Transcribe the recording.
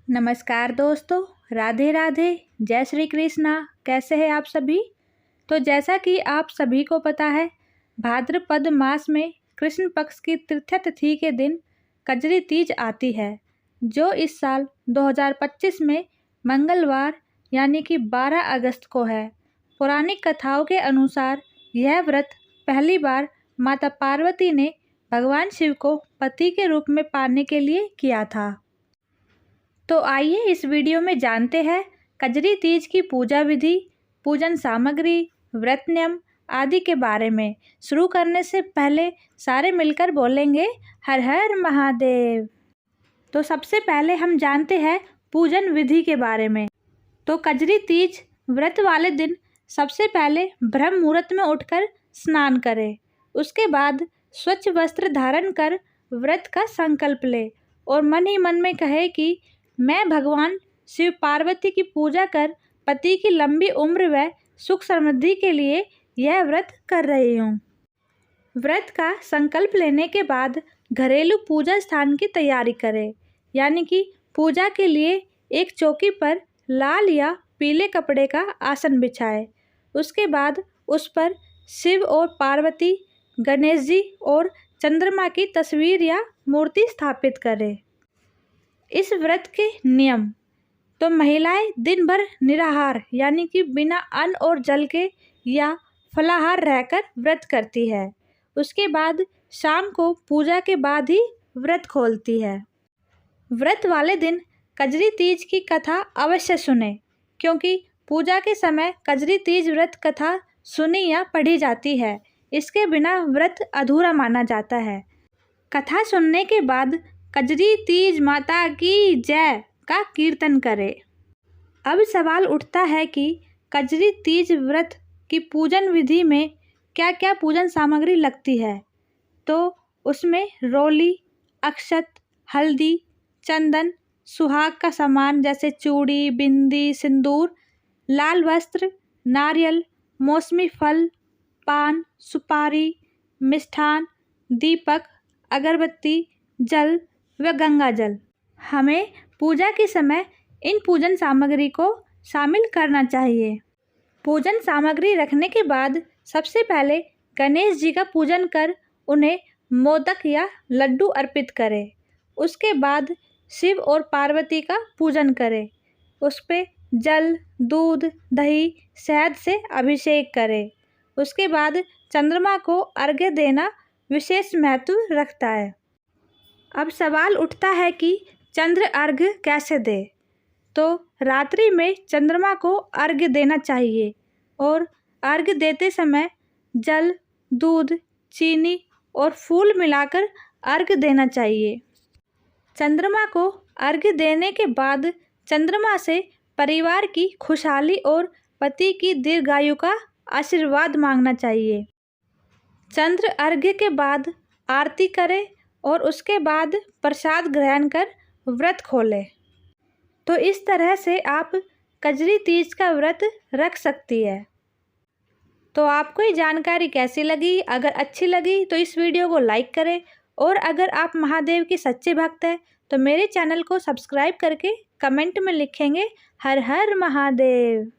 नमस्कार दोस्तों, राधे राधे, जय श्री कृष्णा। कैसे हैं आप सभी। तो जैसा कि आप सभी को पता है, भाद्रपद मास में कृष्ण पक्ष की तृतीया तिथि के दिन कजरी तीज आती है, जो इस साल 2025 में मंगलवार यानी कि 12 अगस्त को है। पौराणिक कथाओं के अनुसार यह व्रत पहली बार माता पार्वती ने भगवान शिव को पति के रूप में पाने के लिए किया था। तो आइए इस वीडियो में जानते हैं कजरी तीज की पूजा विधि, पूजन सामग्री, व्रत नियम आदि के बारे में। शुरू करने से पहले सारे मिलकर बोलेंगे हर हर महादेव। तो सबसे पहले हम जानते हैं पूजन विधि के बारे में। तो कजरी तीज व्रत वाले दिन सबसे पहले ब्रह्म मुहूर्त में उठकर स्नान करें। उसके बाद स्वच्छ वस्त्र धारण कर व्रत का संकल्प ले और मन ही मन में कहे कि मैं भगवान शिव पार्वती की पूजा कर पति की लंबी उम्र व सुख समृद्धि के लिए यह व्रत कर रही हूँ। व्रत का संकल्प लेने के बाद घरेलू पूजा स्थान की तैयारी करें, यानी कि पूजा के लिए एक चौकी पर लाल या पीले कपड़े का आसन बिछाए। उसके बाद उस पर शिव और पार्वती, गणेश जी और चंद्रमा की तस्वीर या मूर्ति स्थापित करें। इस व्रत के नियम। तो महिलाएं दिन भर निराहार यानी कि बिना अन्न और जल के या फलाहार रहकर व्रत करती है। उसके बाद शाम को पूजा के बाद ही व्रत खोलती है। व्रत वाले दिन कजरी तीज की कथा अवश्य सुने, क्योंकि पूजा के समय कजरी तीज व्रत कथा सुनी या पढ़ी जाती है। इसके बिना व्रत अधूरा माना जाता है। कथा सुनने के बाद कजरी तीज माता की जय का कीर्तन करें। अब सवाल उठता है कि कजरी तीज व्रत की पूजन विधि में क्या क्या पूजन सामग्री लगती है। तो उसमें रोली, अक्षत, हल्दी, चंदन, सुहाग का सामान जैसे चूड़ी, बिंदी, सिंदूर, लाल वस्त्र, नारियल, मौसमी फल, पान, सुपारी, मिष्ठान, दीपक, अगरबत्ती, जल व गंगा जल। हमें पूजा के समय इन पूजन सामग्री को शामिल करना चाहिए। पूजन सामग्री रखने के बाद सबसे पहले गणेश जी का पूजन कर उन्हें मोदक या लड्डू अर्पित करें। उसके बाद शिव और पार्वती का पूजन करें। उस पर जल, दूध, दही, शहद से अभिषेक करें। उसके बाद चंद्रमा को अर्घ्य देना विशेष महत्व रखता है। अब सवाल उठता है कि चंद्र अर्घ्य कैसे दें। तो रात्रि में चंद्रमा को अर्घ्य देना चाहिए और अर्घ्य देते समय जल, दूध, चीनी और फूल मिलाकर अर्घ्य देना चाहिए। चंद्रमा को अर्घ्य देने के बाद चंद्रमा से परिवार की खुशहाली और पति की दीर्घायु का आशीर्वाद मांगना चाहिए। चंद्र अर्घ्य के बाद आरती करें और उसके बाद प्रसाद ग्रहण कर व्रत खोलें। तो इस तरह से आप कजरी तीज का व्रत रख सकती है। तो आपको ये जानकारी कैसी लगी? अगर अच्छी लगी तो इस वीडियो को लाइक करें, और अगर आप महादेव की सच्चे भक्त हैं तो मेरे चैनल को सब्सक्राइब करके कमेंट में लिखेंगे हर हर महादेव।